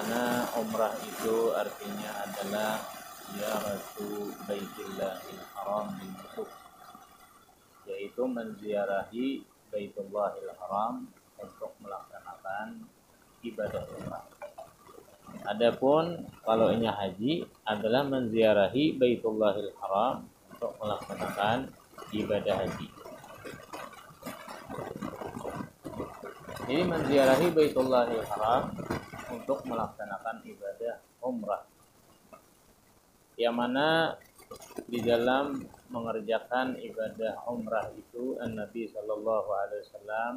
mana umrah itu artinya adalah ziyaratu Baitillahil Haram bil nusuk, yaitu menziarahi Baitullahil Haram untuk melaksanakan ibadah umrah. Adapun kalau ini haji adalah menziarahi Baitullahil Haram untuk melaksanakan ibadah haji. Jadi menziarahi Baitullahil Haram untuk melaksanakan ibadah umrah, yang mana di dalam mengerjakan ibadah umrah itu Nabi sallallahu alaihi wasallam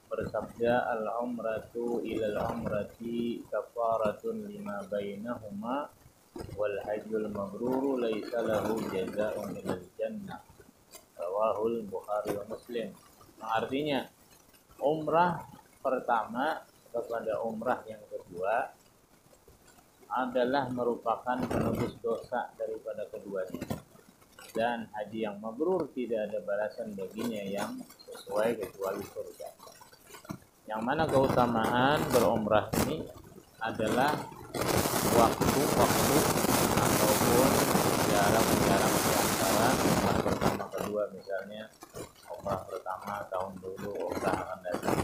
bersabda, al-umratu ilal umrati kafaratun lima bainahuma wal hajjul mabruru laisa lahu jazaa'un ilal jannah, rawahul Bukhari wa Muslim. Artinya umrah pertama kepada umrah yang kedua adalah merupakan penebus dosa daripada keduanya, dan haji yang mabrur tidak ada balasan baginya yang sesuai kecuali surga. Yang mana keutamaan berumrah ini adalah waktu-waktu ataupun jarak-jarak di antara umrah pertama kedua. Misalnya umrah pertama tahun dulu, umrah akan datang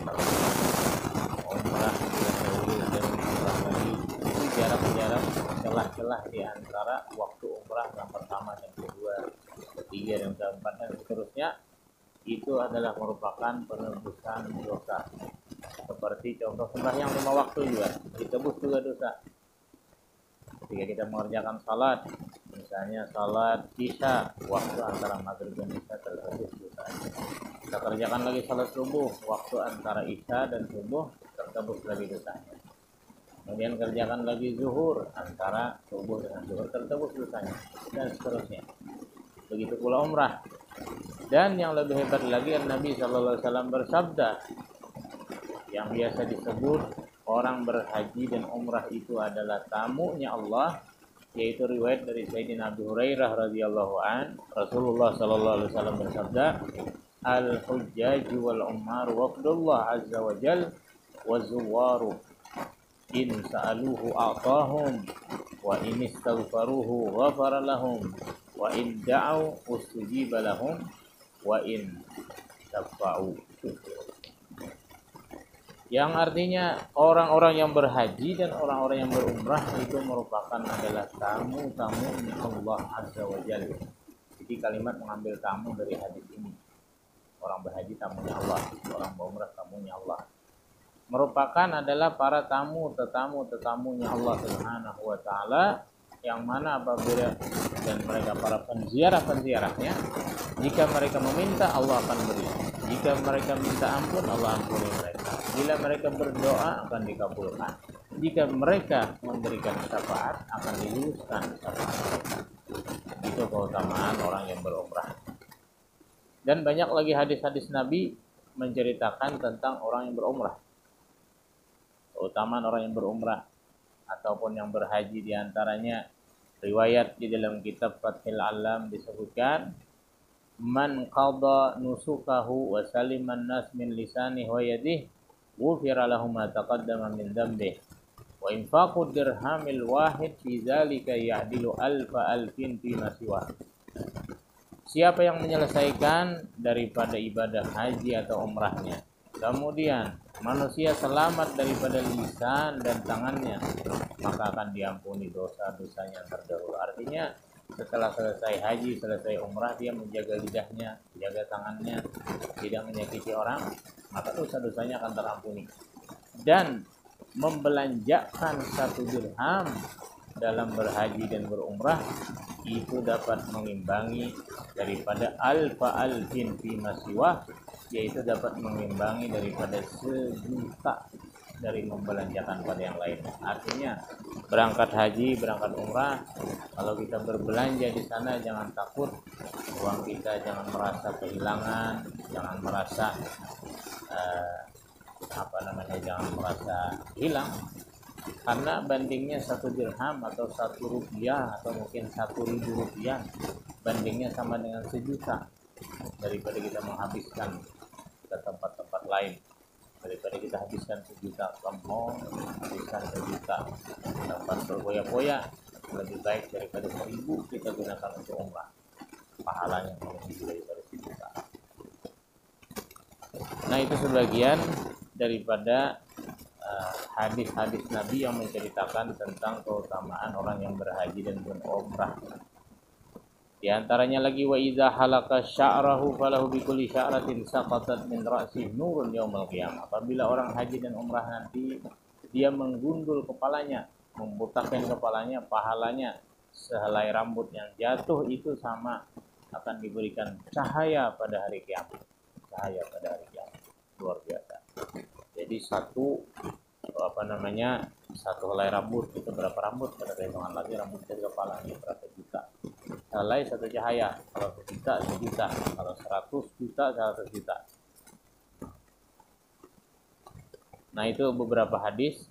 umrah bulan dahulu, dan umrah lagi. Itu jarak-jarak celah-celah di antara waktu umrah yang pertama dan kedua, ketiga dan keempat dan seterusnya. Itu adalah merupakan penebusan dosa. Seperti contoh sembahyang 5 waktu juga ditebus juga dosa. Ketika kita mengerjakan salat, misalnya salat isya, waktu antara maghrib dan isya tertebus dosa. Kita kerjakan lagi salat subuh, waktu antara isya dan subuh tertebus lagi dosanya. Kemudian kerjakan lagi zuhur, antara subuh dengan zuhur tertebus dosanya, dan seterusnya. Begitu pula umrah. Dan yang lebih hebat lagi, Nabi sallallahu alaihi wasallam bersabda, yang biasa disebut orang berhaji dan umrah itu adalah tamunya Allah, yaitu riwayat dari Sayyidina Abu Hurairah radhiyallahu an, Rasulullah sallallahu alaihi wasallam bersabda, al-hujjaju wal ummar wafdullah azza wa jal wa zuwaru in sa'aluhu a'tahum wa in istaghfaruhu ghafara lahum wa in da'u ustujiba lahum wa in tafa'u. Yang artinya orang-orang yang berhaji dan orang-orang yang berumrah itu merupakan adalah tamu-tamunya Allah Azza wa Jalla. Jadi kalimat mengambil tamu dari hadis ini. Orang berhaji tamunya Allah, orang berumrah tamunya Allah. Merupakan adalah para tetamunya Allah Subhanahu wa taala, yang mana apabila dan mereka para penziarah-penziarahnya, jika mereka meminta Allah akan beri. Jika mereka minta ampun, Allah ampuni mereka. Bila mereka berdoa, akan dikabulkan. Jika mereka memberikan syafaat, akan diluluskan syafaat mereka. Itu keutamaan orang yang berumrah. Dan banyak lagi hadis-hadis Nabi menceritakan tentang orang yang berumrah. Keutamaan orang yang berumrah ataupun yang berhaji, diantaranya riwayat di dalam kitab Fathul Alam disebutkan, man qada nusukahu wa saliman nas min lisanihi wa yadihi ghufira lahu ma taqaddama min dhanbihi wa infaqu dirhamil wahid fi dzalika ya'dilu alfa alfin fi ma siwa. Siapa yang menyelesaikan daripada ibadah haji atau umrahnya, kemudian manusia selamat daripada lisan dan tangannya, maka akan diampuni dosa-dosanya terdahulu. Artinya setelah selesai haji, selesai umrah, dia menjaga lidahnya, menjaga tangannya, tidak menyakiti orang, maka dosa-dosanya akan terampuni. Dan membelanjakan 1 dirham dalam berhaji dan berumrah itu dapat mengimbangi daripada alfa alfin fi masiwah, yaitu dapat mengimbangi daripada 1.000.000 dari membelanjakan pada yang lain. Artinya berangkat haji, berangkat umrah, kalau kita berbelanja di sana jangan takut uang kita, jangan merasa kehilangan, jangan merasa jangan merasa hilang, karena bandingnya 1 dirham atau 1 rupiah atau mungkin 1.000 rupiah bandingnya sama dengan 1 juta daripada kita menghabiskan ke tempat-tempat lain. Daripada kita habiskan 1 juta ke mall, habiskan 1 juta tempat berfoya-foya, lebih baik daripada 1.000 kita gunakan untuk umrah, pahalanya lebih daripada 1 juta. Nah, itu sebagian daripada hadis-hadis Nabi yang menceritakan tentang keutamaan orang yang berhaji dan berumrah. Di antaranya lagi, wa idza halaka sya'rahu falahu bi kulli sya'ratin saqatat min ra'sihi nurun yaumil qiyamah. Apabila orang haji dan umrah nanti dia menggundul kepalanya, membutakan kepalanya, pahalanya sehelai rambut yang jatuh itu sama akan diberikan cahaya pada hari kiamat. Cahaya pada hari kiamat. Luar biasa. Jadi satu helai rambut itu berapa rambut, pada hitungan lagi rambut dari kepala ini berapa juta. Helai 1 cahaya, kalau 1 juta 1 juta, kalau 100 juta 100 juta. Nah, itu beberapa hadis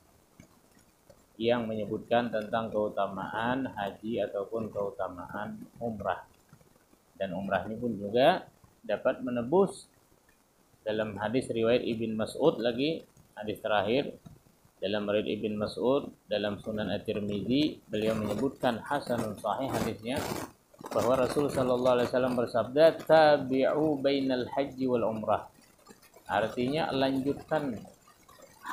yang menyebutkan tentang keutamaan haji ataupun keutamaan umrah. Dan umrah ini pun juga dapat menebus. Dalam hadis riwayat Ibn Mas'ud lagi, hadis terakhir dalam riwayat Ibn Mas'ud dalam Sunan At-Tirmizi, beliau menyebutkan hasanun sahih hadisnya, bahwa Rasul sallallahu alaihi wasallam bersabda, tabi'u bainal haji wal umrah. Artinya lanjutkan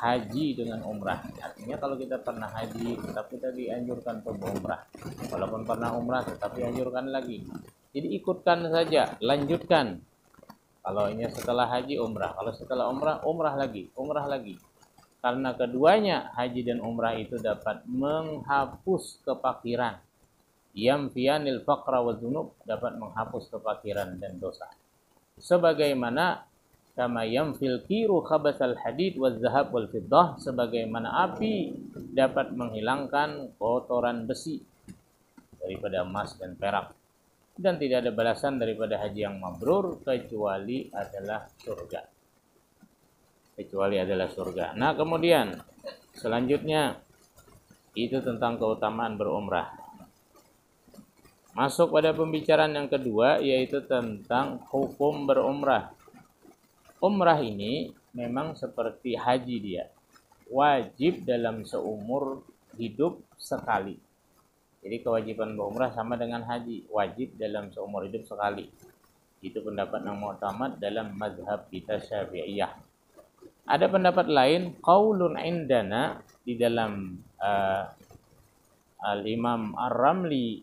haji dengan umrah. Artinya kalau kita pernah haji tetap kita dianjurkan untuk umrah. Walaupun pernah umrah tetap dianjurkan lagi. Jadi ikutkan saja, lanjutkan. Kalau ini setelah haji umrah, kalau setelah umrah umrah lagi. Karena keduanya haji dan umrah itu dapat menghapus kefakiran. Yamfiyanil faqra wa dzunub, dapat menghapus kefakiran dan dosa. Sebagaimana kama yamfil kiru khabatsal hadid waz zahab wal fiddah, sebagaimana api dapat menghilangkan kotoran besi daripada emas dan perak. Dan tidak ada balasan daripada haji yang mabrur kecuali adalah surga. Nah, kemudian selanjutnya itu tentang keutamaan berumrah. Masuk pada pembicaraan yang kedua, yaitu tentang hukum berumrah. Umrah ini memang seperti haji dia, wajib dalam seumur hidup sekali. Jadi kewajiban berumrah sama dengan haji, wajib dalam seumur hidup sekali. Itu pendapat yang mu'tamad dalam mazhab kita Syafi'iyah. Ada pendapat lain, qaulun indana, di dalam Al-Imam Ar-Ramli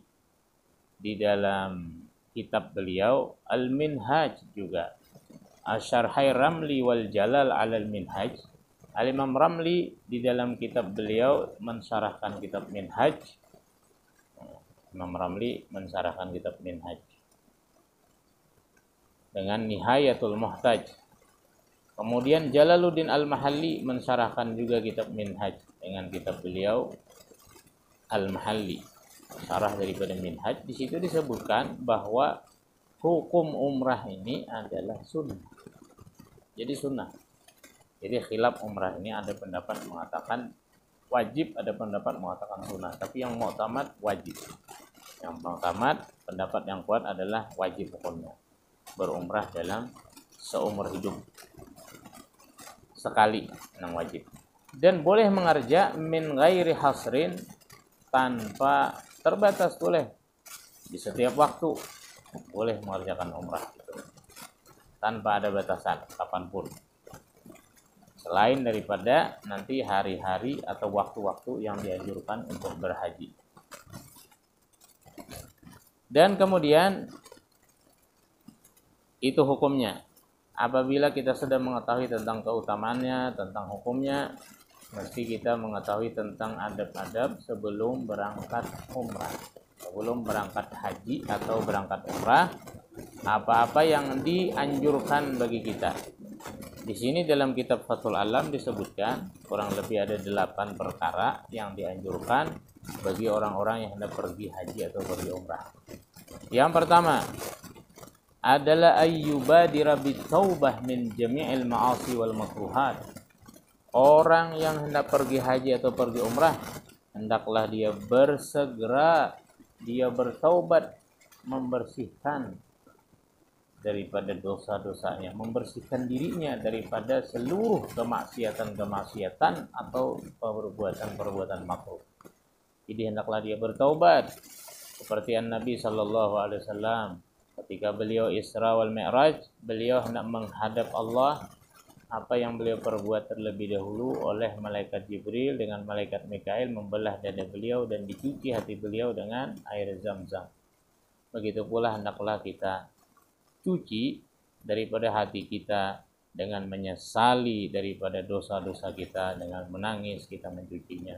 di dalam kitab beliau Al-Minhaj juga, Asy-Syarhai Ramli wal Jalal 'alal Minhaj. Al-Imam Ramli di dalam kitab beliau mensyarahkan kitab Minhaj. Imam Ramli mensyarahkan kitab Minhaj dengan Nihayatul Muhtaj. Kemudian Jalaluddin Al-Mahalli mensyarahkan juga kitab Minhaj dengan kitab beliau Al-Mahalli, syarah daripada Minhaj. Di situ disebutkan bahwa hukum umrah ini adalah sunnah. Jadi sunnah. Jadi khilaf umrah ini, ada pendapat mengatakan wajib, ada pendapat mengatakan sunnah. Tapi yang mu'tamad wajib. Yang mu'tamad, pendapat yang kuat adalah wajib hukumnya. Berumrah dalam seumur hidup sekali, yang wajib. Dan boleh mengerja min ghairi hasrin, tanpa terbatas, boleh di setiap waktu boleh mengerjakan umrah itu, tanpa ada batasan kapanpun, selain daripada nanti hari-hari atau waktu-waktu yang dianjurkan untuk berhaji. Dan kemudian itu hukumnya. Apabila kita sudah mengetahui tentang keutamaannya, tentang hukumnya, mesti kita mengetahui tentang adab-adab sebelum berangkat umrah, sebelum berangkat haji atau berangkat umrah, apa-apa yang dianjurkan bagi kita. Di sini dalam kitab Fathul Alam disebutkan kurang lebih ada 8 perkara yang dianjurkan bagi orang-orang yang hendak pergi haji atau pergi umrah. Yang pertama adalah ayyubadira bitaubah min jami'il ma'asi wal makruhat. Orang yang hendak pergi haji atau pergi umrah, hendaklah dia bersegera, dia bertaubat, membersihkan daripada dosa-dosanya, membersihkan dirinya daripada seluruh kemaksiatan-kemaksiatan atau perbuatan-perbuatan makruh. Jadi hendaklah dia bertaubat seperti Nabi sallallahu alaihi wasallam ketika beliau Isra wal Mi'raj, beliau hendak menghadap Allah. Apa yang beliau perbuat terlebih dahulu oleh malaikat Jibril dengan malaikat Mikail membelah dada beliau dan dicuci hati beliau dengan air Zam-Zam. Begitu pula hendaklah kita cuci daripada hati kita dengan menyesali daripada dosa-dosa kita, dengan menangis kita mencucinya,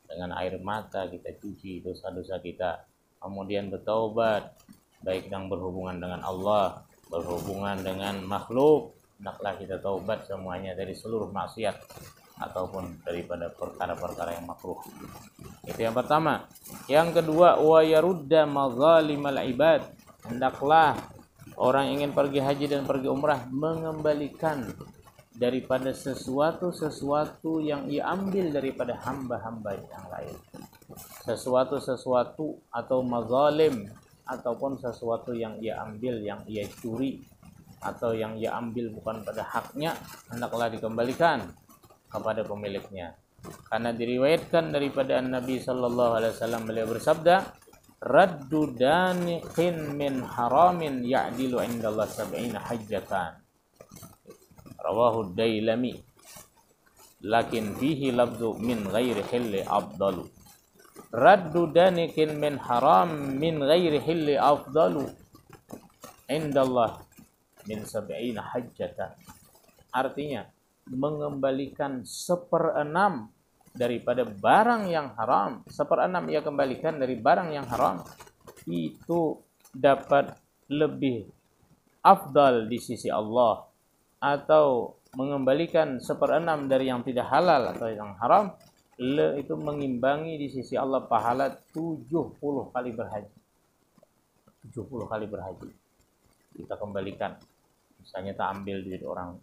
dengan air mata kita cuci dosa-dosa kita, kemudian bertaubat baik yang berhubungan dengan Allah, berhubungan dengan makhluk. Hendaklah kita taubat semuanya dari seluruh maksiat ataupun daripada perkara-perkara yang makruh. Itu yang pertama. Yang kedua, wa yarudda mazalimal ibad. Hendaklah orang ingin pergi haji dan pergi umrah mengembalikan daripada sesuatu yang ia ambil daripada hamba-hamba yang lain. Sesuatu atau mazalim ataupun sesuatu yang ia ambil, yang ia curi atau yang ia ambil bukan pada haknya, hendaklah dikembalikan kepada pemiliknya. Karena diriwayatkan daripada Nabi sallallahu alaihi wasallam, beliau bersabda, raddu daniqin min haramin ya'dilu indallah sab'ina hajjatan. Rawahu Dailami. Lakin fihi labdu min ghairi hilli afdalu. Raddu daniqin min haram min ghairi hilli afdalu indallah min sab'ina hajjatan. Artinya mengembalikan 1/6 daripada barang yang haram. 1/6 ia kembalikan dari barang yang haram, itu dapat lebih afdal di sisi Allah, atau mengembalikan 1/6 dari yang tidak halal atau yang haram, itu mengimbangi di sisi Allah pahala 70 kali berhaji. 70 kali berhaji kita kembalikan. Misalnya tak ambil duit orang,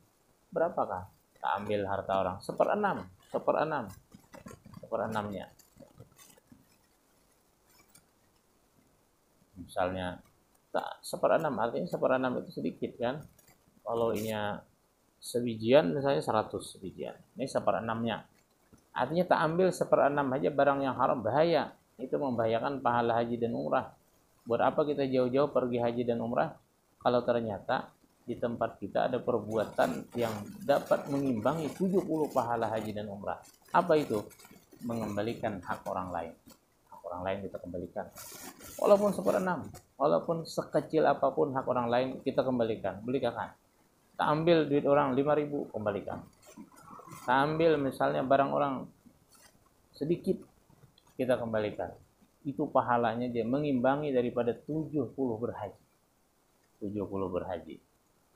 berapakah? Tak ambil harta orang 1/6 misalnya tak 1/6, artinya 1/6 itu sedikit kan. Kalau ini sebijian misalnya 100 sebijian, ini 1/6, artinya tak ambil 1/6 aja barang yang haram, bahaya. Itu membahayakan pahala haji dan umrah. Buat apa kita jauh-jauh pergi haji dan umrah kalau ternyata di tempat kita ada perbuatan yang dapat mengimbangi 70 pahala haji dan umrah. Apa itu? Mengembalikan hak orang lain. Hak orang lain kita kembalikan. Walaupun 1/6, walaupun sekecil apapun hak orang lain kita kembalikan. Belikan. Tak ambil duit orang 5.000, kembalikan. Tak ambil misalnya barang orang sedikit, kita kembalikan. Itu pahalanya dia mengimbangi daripada 70 berhaji. 70 berhaji.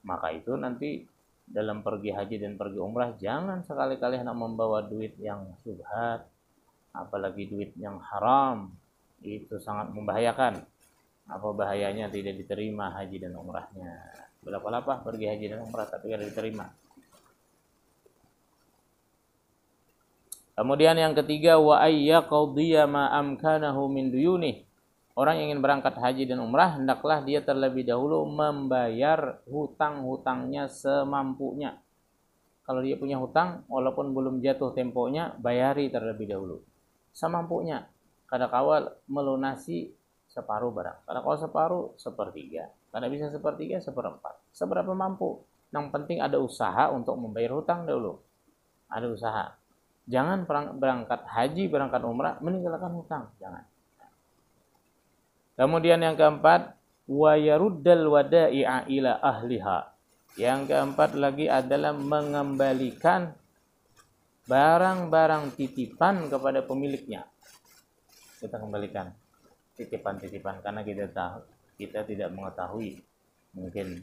Maka itu nanti dalam pergi haji dan pergi umrah jangan sekali-kali hendak membawa duit yang syubhat, apalagi duit yang haram. Itu sangat membahayakan. Apa bahayanya? Tidak diterima haji dan umrahnya. Berapa pergi haji dan umrah tapi tidak diterima. Kemudian yang ketiga, wa ayyaqdiya ma amkanahu min duyunih. Orang yang ingin berangkat haji dan umrah hendaklah dia terlebih dahulu membayar hutang-hutangnya semampunya. Kalau dia punya hutang, walaupun belum jatuh temponya, bayari terlebih dahulu semampunya. Kadang-kala melunasi separuh barang, kadang-kala separuh, 1/3, kadang bisa 1/3, 1/4, seberapa mampu. Yang penting ada usaha untuk membayar hutang dahulu. Ada usaha. Jangan berangkat haji, berangkat umrah meninggalkan hutang, jangan. Kemudian yang keempat, wa yaruddal wada'i'a ila ahliha. Yang keempat lagi adalah mengembalikan barang-barang titipan kepada pemiliknya. Kita kembalikan titipan-titipan karena kita tidak mengetahui, mungkin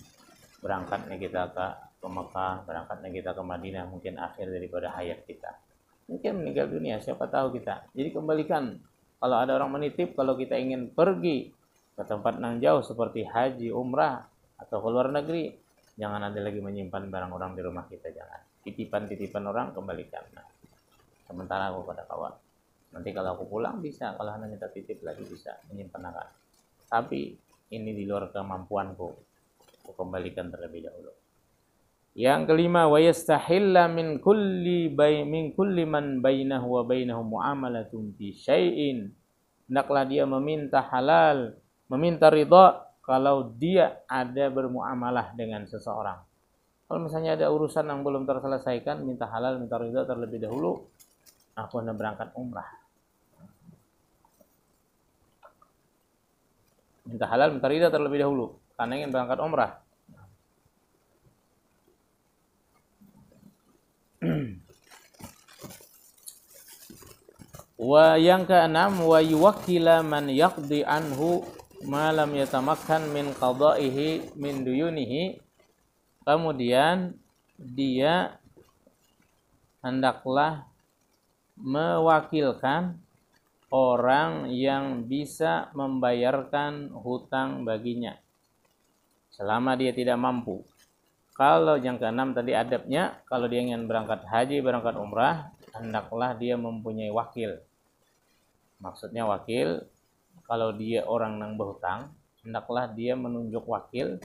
berangkatnya kita ke Mekah, berangkatnya kita ke Madinah, mungkin akhir daripada hayat kita. Mungkin meninggal dunia, siapa tahu kita. Jadi kembalikan. Kalau ada orang menitip, kalau kita ingin pergi ke tempat yang jauh seperti haji, umrah, atau ke luar negeri, jangan ada lagi menyimpan barang orang di rumah kita, jangan. Titipan-titipan orang kembalikan. Nah, sementara aku pada kawan. Nanti kalau aku pulang bisa, kalau hanya minta titip lagi bisa menyimpan akan. Tapi ini di luar kemampuanku. aku kembalikan terlebih dahulu. Yang kelima, wa yastahilla min kulli man bainahu wa bainahu muamalatun fi syai'in. Hendaklah dia meminta halal, meminta ridha kalau dia ada bermuamalah dengan seseorang. Kalau misalnya ada urusan yang belum terselesaikan, minta halal, minta ridha terlebih dahulu. Aku hendak berangkat umrah. Minta halal, minta ridha terlebih dahulu karena ingin berangkat umrah. Wa yang keenam, wa yuwakkila man yaqdi anhu ma lam yatamakkan min qada'ihi min duyunihi. Kemudian dia hendaklah mewakilkan orang yang bisa membayarkan hutang baginya selama dia tidak mampu. Kalau yang keenam tadi adabnya, kalau dia ingin berangkat haji, berangkat umrah, hendaklah dia mempunyai wakil. Maksudnya wakil, kalau dia orang yang berhutang, hendaklah dia menunjuk wakil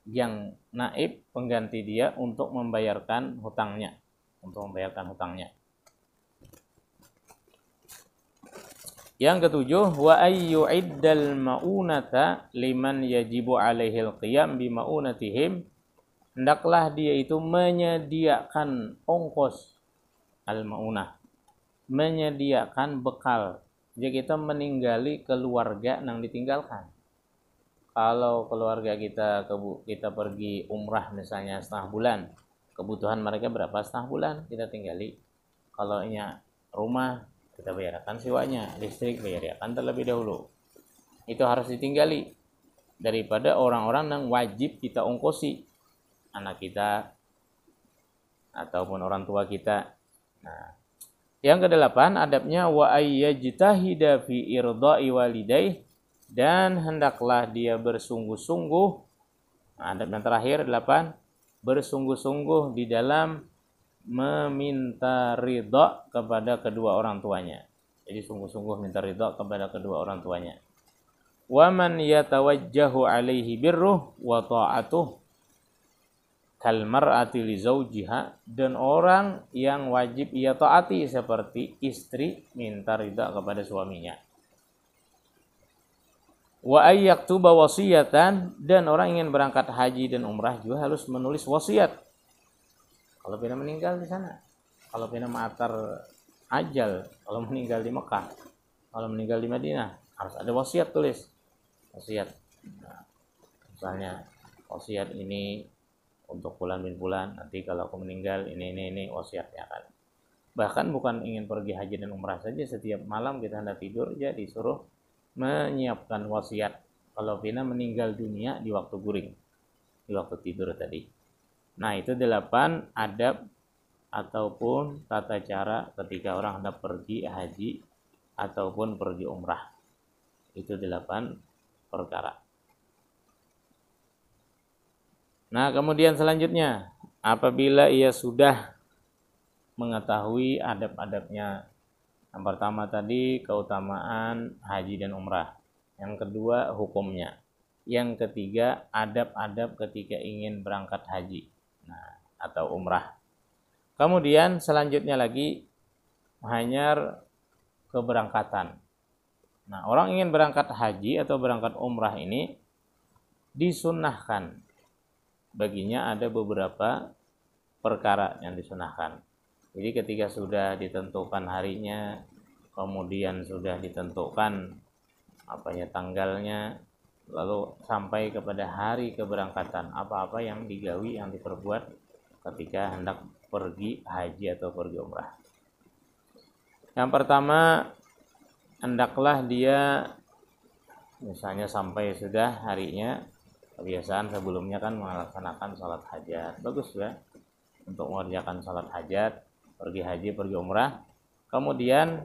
yang naib pengganti dia untuk membayarkan hutangnya, Yang ketujuh, wa ayyu'iddal ma'unata liman yajibu alaihil qiyam bi ma'unatihim. Hendaklah dia itu menyediakan ongkos al-ma'unah, menyediakan bekal jika kita meninggali keluarga yang ditinggalkan. Kalau keluarga kita pergi umrah misalnya setengah bulan, kebutuhan mereka berapa setengah bulan kita tinggali. Kalau rumah kita bayarkan sewanya, listrik bayarkan terlebih dahulu. Itu harus ditinggali daripada orang-orang yang wajib kita ongkosi, anak kita ataupun orang tua kita. Nah, yang kedelapan adabnya wa ayyajtahida fi irdai walidayh, dan hendaklah dia bersungguh-sungguh. Nah, adab yang terakhir 8, bersungguh-sungguh di dalam meminta ridha kepada kedua orang tuanya. Jadi sungguh-sungguh minta ridha kepada kedua orang tuanya. Wa man yatawajjahu alaihi birruh wa ta'atuh kal mar'ati li zawjiha, dan orang yang wajib ia taati seperti istri minta ridha kepada suaminya. Wa ayyaktuba wasiyatan, dan orang ingin berangkat haji dan umrah juga harus menulis wasiat. Kalau pernah meninggal di sana, kalau pernah ma'atar ajal, kalau meninggal di Mekah, kalau meninggal di Madinah, harus ada wasiat tulis. Wasiat. Nah, misalnya wasiat ini untuk bulan bin bulan, nanti kalau aku meninggal ini wasiatnya kan. Bahkan bukan ingin pergi haji dan umrah saja, setiap malam kita hendak tidur ya disuruh menyiapkan wasiat kalau pina meninggal dunia di waktu guring, di waktu tidur tadi. Nah, itu 8 adab ataupun tata cara ketika orang hendak pergi haji ataupun pergi umrah. Itu 8 perkara. Nah, kemudian selanjutnya, apabila ia sudah mengetahui adab-adabnya, yang pertama tadi keutamaan haji dan umrah, yang kedua hukumnya, yang ketiga adab-adab ketika ingin berangkat haji atau umrah. Kemudian selanjutnya lagi hanya keberangkatan. Nah, orang ingin berangkat haji atau berangkat umrah ini disunnahkan baginya ada beberapa perkara yang disunahkan. Jadi ketika sudah ditentukan harinya, kemudian sudah ditentukan tanggalnya, lalu sampai kepada hari keberangkatan, apa-apa yang digawi, yang diperbuat ketika hendak pergi haji atau pergi umrah. Yang pertama, hendaklah dia misalnya sampai sudah harinya, kebiasaan sebelumnya kan melaksanakan sholat hajat, bagus ya untuk mengerjakan sholat hajat, pergi haji, pergi umrah. Kemudian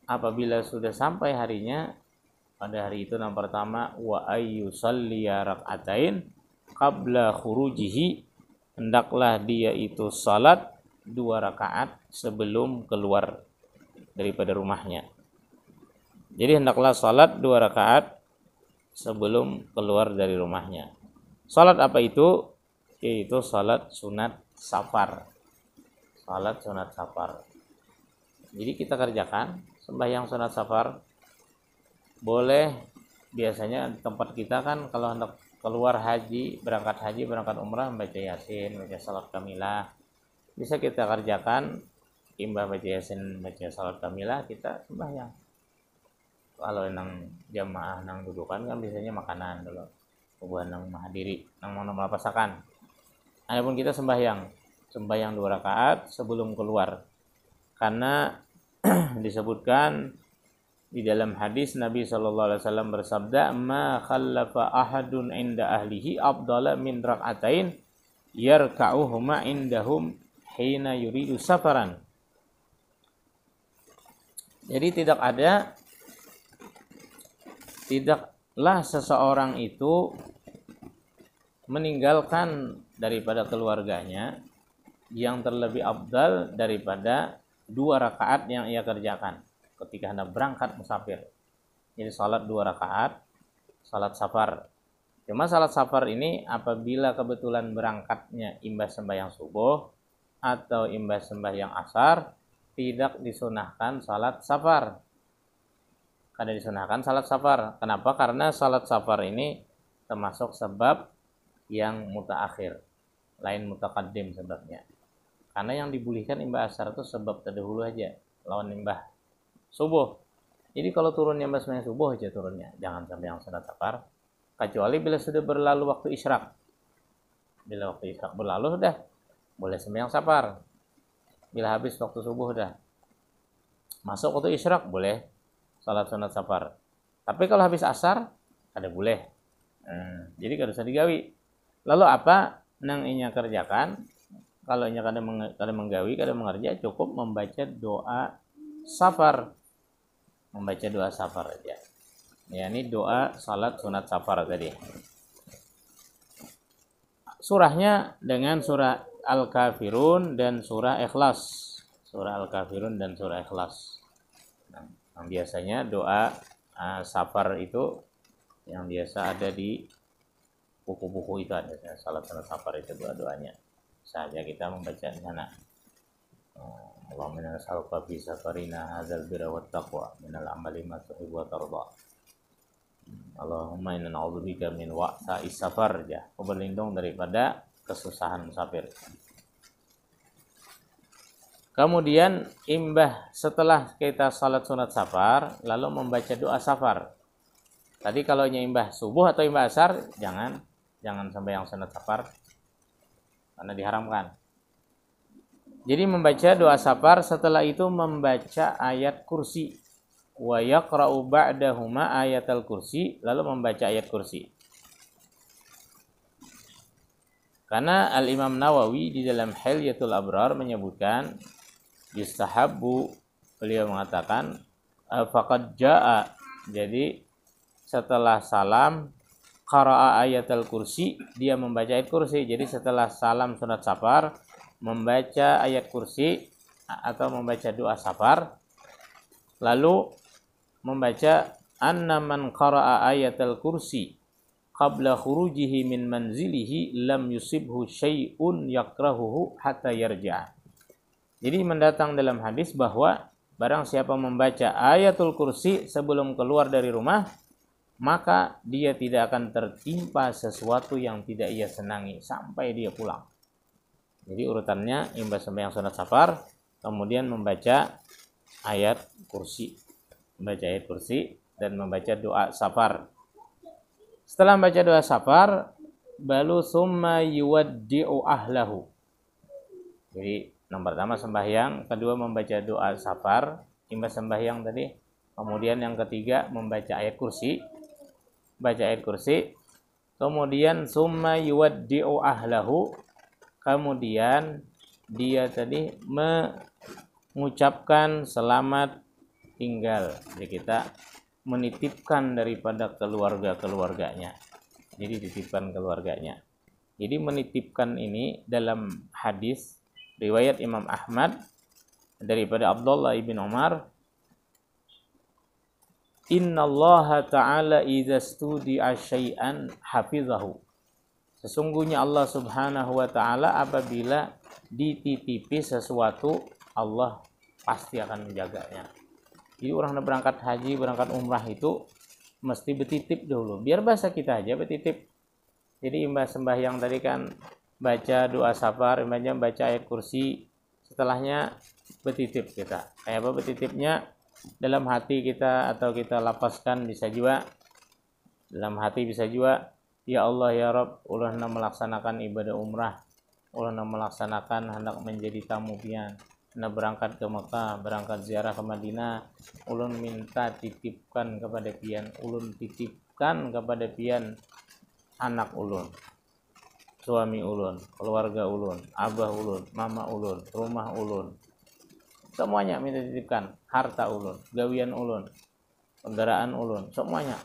apabila sudah sampai harinya, pada hari itu yang pertama wa ayyusalliya rak'atain qabla khurujihi, hendaklah dia itu salat 2 rakaat sebelum keluar daripada rumahnya. Jadi hendaklah salat 2 rakaat sebelum keluar dari rumahnya. Salat apa itu? Yaitu salat sunat safar. Salat sunat safar. Jadi kita kerjakan sembahyang sunat safar. Boleh, biasanya tempat kita kan kalau hendak keluar haji, berangkat umrah, baca yasin, baca salat kamilah. Bisa kita kerjakan, imbah baca yasin, baca salat kamilah, kita sembahyang. Kalau nang jamaah nang dudukan kan biasanya makanan dulu. Bukan nang mahadiri, nang mau melapasakan. Adapun kita sembahyang 2 rakaat sebelum keluar. Karena disebutkan di dalam hadis Nabi sallallahu alaihi wasallam bersabda, "Ma khallafa ahadun inda ahlihi afdala min rak'atain yarka'uhuma indahum hina yuridu safaran." Jadi tidaklah seseorang itu meninggalkan daripada keluarganya yang terlebih afdal daripada 2 rakaat yang ia kerjakan ketika hendak berangkat musafir. Jadi salat 2 rakaat, salat safar. Cuma salat safar ini apabila kebetulan berangkatnya imbas sembahyang subuh atau imbas sembahyang asar, tidak disunahkan salat safar. Kada disunahkan salat safar. Kenapa? Karena salat safar ini termasuk sebab yang mutaakhir, lain mutaqaddim sebabnya. Karena yang dibolehkan imbah asar itu sebab terdahulu aja, lawan imbah subuh. Jadi kalau turunnya imbah sembahyang subuh aja turunnya, jangan sampai yang sunat safar. Kecuali bila sudah berlalu waktu isyraq. Bila waktu isyraq berlalu sudah boleh sembahyang safar. Bila habis waktu subuh sudah masuk waktu isyraq boleh salat sunat safar. Tapi kalau habis asar ada boleh. Jadi kada usah digawi. Lalu apa nang inya kerjakan? Kalau inya kada menggawi, kada mengerja, cukup membaca doa safar. Membaca doa safar aja. Ya, ini doa salat sunat safar tadi. Surahnya dengan surah Al-Kafirun dan surah Ikhlas. Surah Al-Kafirun dan surah Ikhlas. Yang biasanya doa safar itu yang biasa ada di buku-buku itu ada salat sunat safar itu doa-doanya. Saja kita membaca di sana. Allahumma inna nas'aluka fi safarina hadzal birra wat taqwa minal amali ma tuhibbu wa tarda. Allahumma inna na'udzubika min wa'sa'is safar, ya. Aku berlindung daripada kesusahan musafir. Kemudian imbah setelah kita salat sunat safar lalu membaca doa safar. Tadi kalau imbah subuh atau imbah asar jangan sampai yang sunat safar karena diharamkan. Jadi membaca doa safar, setelah itu membaca ayat kursi. Wa yaqra'u ba'dahuma ayatal kursi, lalu membaca ayat kursi. Karena Al-Imam Nawawi di dalam Hilyatul Abrar menyebutkan yustahabbu, beliau mengatakan faqad jaa, jadi setelah salam qara'a ayatal kursi, dia membaca ayat kursi. Jadi setelah salam sunat safar membaca ayat kursi atau membaca doa safar, lalu membaca anna man qara'a ayatal kursi qabla khurujihi min manzilihi lam yusibhu syai'un yakrahuhu hatta yarja'. Jadi mendatang dalam hadis bahwa barang siapa membaca ayatul kursi sebelum keluar dari rumah, maka dia tidak akan tertimpa sesuatu yang tidak ia senangi sampai dia pulang. Jadi urutannya imbas sembahyang sunat safar, kemudian membaca ayat kursi, dan membaca doa safar. Setelah membaca doa safar, balu summa yuwaddi'u ahlahu. Jadi yang pertama sembahyang, kedua membaca doa safar, imbas sembahyang tadi. Kemudian yang ketiga membaca ayat kursi, kemudian summa yuwaddi'u ahlahu, kemudian dia tadi mengucapkan selamat tinggal. Jadi kita menitipkan daripada keluarganya. Jadi dititipkan keluarganya. Jadi menitipkan ini dalam hadis riwayat Imam Ahmad daripada Abdullah ibn Umar, Innallaha ta'ala idza studi'a syai'an hafizahu. Sesungguhnya Allah Subhanahu wa taala apabila dititipi sesuatu, Allah pasti akan menjaganya. Jadi orang berangkat haji, berangkat umrah itu mesti betitip dulu. Biar bahasa kita aja betitip. Jadi imbas sembahyang tadi kan baca doa safar, imbasnya baca ayat kursi, setelahnya betitip kita. Kayak apa betitipnya? Dalam hati kita atau kita lapaskan bisa juga. Dalam hati bisa juga, ya Allah ya Rabb, ulah melaksanakan ibadah umrah, ulah melaksanakan hendak menjadi tamu pian, hendak berangkat ke Mekah, berangkat ziarah ke Madinah, ulun minta titipkan kepada pian, ulun titipkan kepada pian anak ulun, suami ulun, keluarga ulun, abah ulun, mama ulun, rumah ulun, semuanya minta titipkan, harta ulun, gawian ulun, kendaraan ulun, semuanya,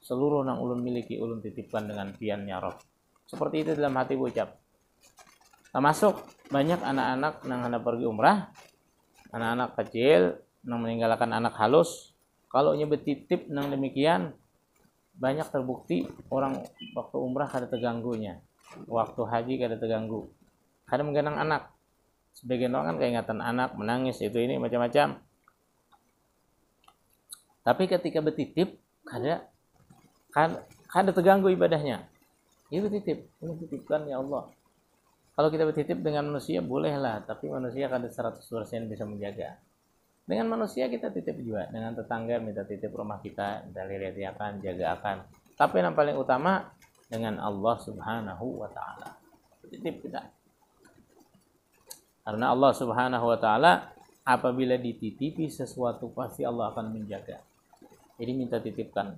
seluruh yang ulun miliki ulun titipkan dengan pian ya Rabb. Seperti itu dalam hati ucap. Termasuk banyak anak-anak yang hendak pergi umrah, anak-anak kecil yang meninggalkan anak halus, kalau betitip nang demikian, banyak terbukti orang waktu umrah kada terganggunya, waktu haji kada terganggu, kada menggendang anak. Sebagian orang kan keingatan anak, menangis, itu ini macam-macam. Tapi ketika betitip, kada terganggu ibadahnya. Itu titip, ini titipkan ya Allah. Kalau kita bertitip dengan manusia bolehlah, tapi manusia kada 100% bisa menjaga. Dengan manusia kita titip juga, dengan tetangga minta titip rumah kita, minta lihat-lihatkan, jaga akan. Tapi yang paling utama dengan Allah Subhanahu wa taala. Titip kita. Karena Allah Subhanahu wa taala apabila dititipi sesuatu pasti Allah akan menjaga. Jadi minta titipkan,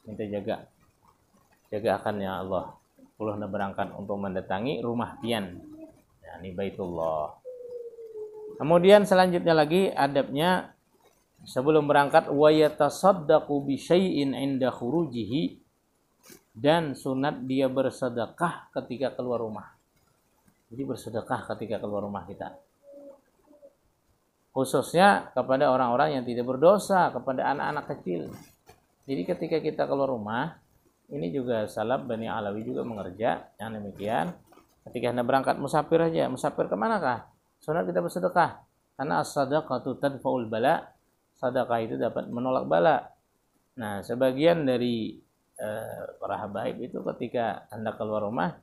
minta jaga. Jaga akan ya Allah. Puluh berangkat untuk mendatangi rumah pian. Nah, ini Baitullah. Kemudian selanjutnya lagi adabnya sebelum berangkat wa yatasaddaqu bi syai'in 'inda khurujihi, dan sunat dia bersedekah ketika keluar rumah. Jadi bersedekah ketika keluar rumah kita. Khususnya kepada orang-orang yang tidak berdosa, kepada anak-anak kecil. Jadi ketika kita keluar rumah, ini juga salaf Bani Alawi juga mengerja yang demikian. Ketika Anda berangkat musafir aja, musafir kemanakah? Sunat kita bersedekah. Karena as-sadaqatu tadfa'ul bala. Sedekah itu dapat menolak bala. Nah, sebagian dari para habaib itu ketika Anda keluar rumah,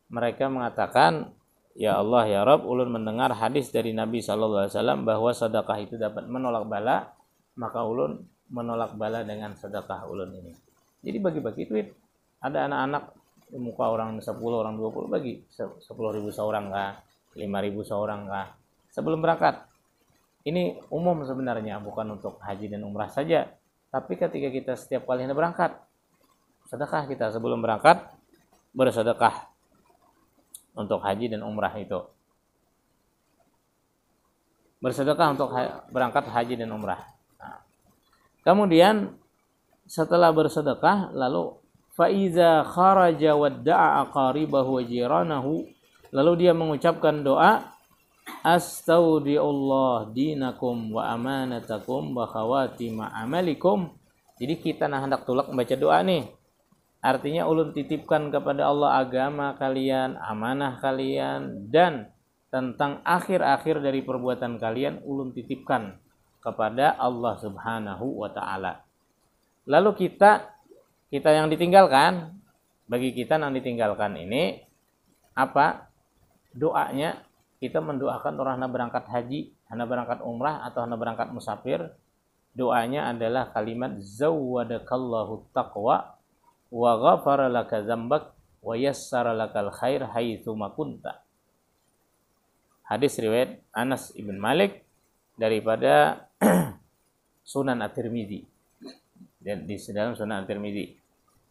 mereka mengatakan, ya Allah ya Rabb, ulun mendengar hadis dari Nabi SAW bahwa sedekah itu dapat menolak bala, maka ulun menolak bala dengan sedekah ulun ini. Jadi bagi-bagi duit. Ada anak-anak di muka orang 10, orang 20 bagi 10.000 seorang kah, 5.000 seorang kah. Sebelum berangkat. Ini umum sebenarnya, bukan untuk haji dan umrah saja. Tapi ketika kita setiap kali berangkat, sedekah kita sebelum berangkat, bersedekah untuk haji dan umrah itu. Bersedekah untuk berangkat haji dan umrah. Nah. Kemudian setelah bersedekah, lalu faiza kharaja wadda'a aqaribahu wa jiranahu, lalu dia mengucapkan doa, astaudiullah dinakum wa amanatakum wa khawatima amalikum. Jadi kita hendak tulak membaca doa nih. Artinya ulun titipkan kepada Allah agama kalian, amanah kalian, dan tentang akhir-akhir dari perbuatan kalian ulun titipkan kepada Allah Subhanahu wa taala. Lalu kita yang ditinggalkan, bagi kita yang ditinggalkan ini apa? Doanya kita mendoakan orang yang berangkat haji, yang berangkat umrah, atau yang berangkat musafir. Doanya adalah kalimat zawwadakallahu taqwa wa ghafara laka dzambak wa yassara lakal khair haitsu ma kunta. Hadis riwayat Anas ibn Malik daripada Sunan At-Tirmidzi. Dan di dalam Sunan At-Tirmidzi.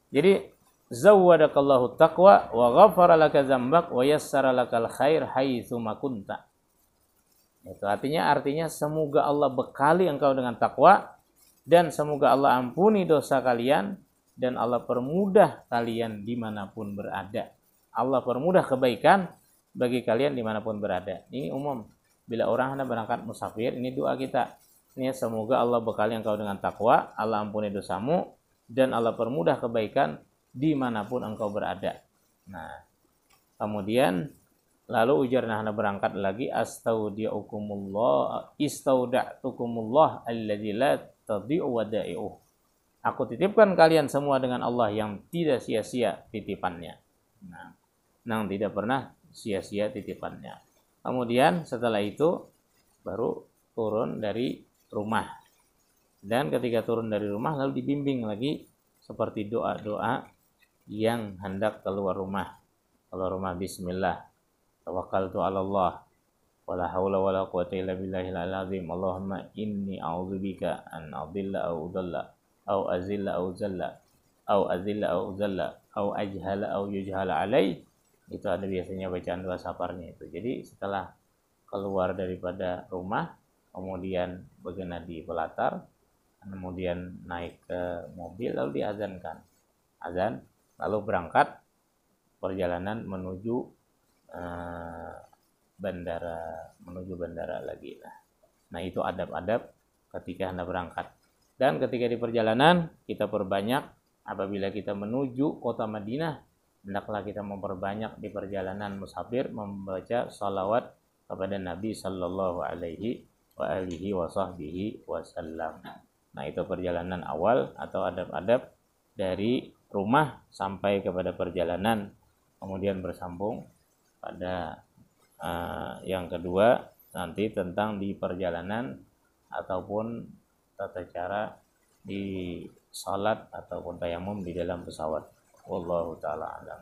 Jadi zawwadakallahu taqwa wa ghafara laka dzambak wa yassara lakal khair haitsu ma kunta. Itu artinya semoga Allah bekali engkau dengan takwa, dan semoga Allah ampuni dosa kalian, dan Allah permudah kalian dimanapun berada. Allah permudah kebaikan bagi kalian dimanapun berada. Ini umum. Bila orang hendak berangkat musafir, ini doa kita. Ini semoga Allah bekali engkau dengan takwa, Allah ampuni dosamu, dan Allah permudah kebaikan dimanapun engkau berada. Nah, Kemudian lalu ujar nah berangkat lagi, istauda'tukumullah alladzi la tadhi'u wada'i'uh. Aku titipkan kalian semua dengan Allah yang tidak sia-sia titipannya. Nah, yang tidak pernah sia-sia titipannya. Kemudian setelah itu baru turun dari rumah. Dan ketika turun dari rumah lalu dibimbing lagi seperti doa-doa yang hendak keluar rumah. Keluar rumah bismillah. Tawakkaltu 'ala Allah. Wala haula wala quwwata illa billahil azim. Allahumma inni a'udzubika an adilla au udalla au azilla au zalla au azilla au zalla au ajhala au yujhala alai. Itu ada biasanya bacaan doa saparnya itu. Jadi setelah keluar daripada rumah, kemudian bergena di pelatar, kemudian naik ke mobil lalu diazankan. Azan lalu berangkat perjalanan menuju bandara lagi. Nah, itu adab-adab ketika Anda berangkat. Dan ketika di perjalanan kita perbanyak apabila kita menuju kota Madinah, hendaklah kita memperbanyak di perjalanan musafir membaca salawat kepada Nabi sallallahu alaihi wa alihi wasallam. Nah, itu perjalanan awal atau adab-adab dari rumah sampai kepada perjalanan. Kemudian bersambung pada yang kedua nanti tentang di perjalanan ataupun tata cara di salat ataupun tayamum di dalam pesawat. Wallahu taala alam.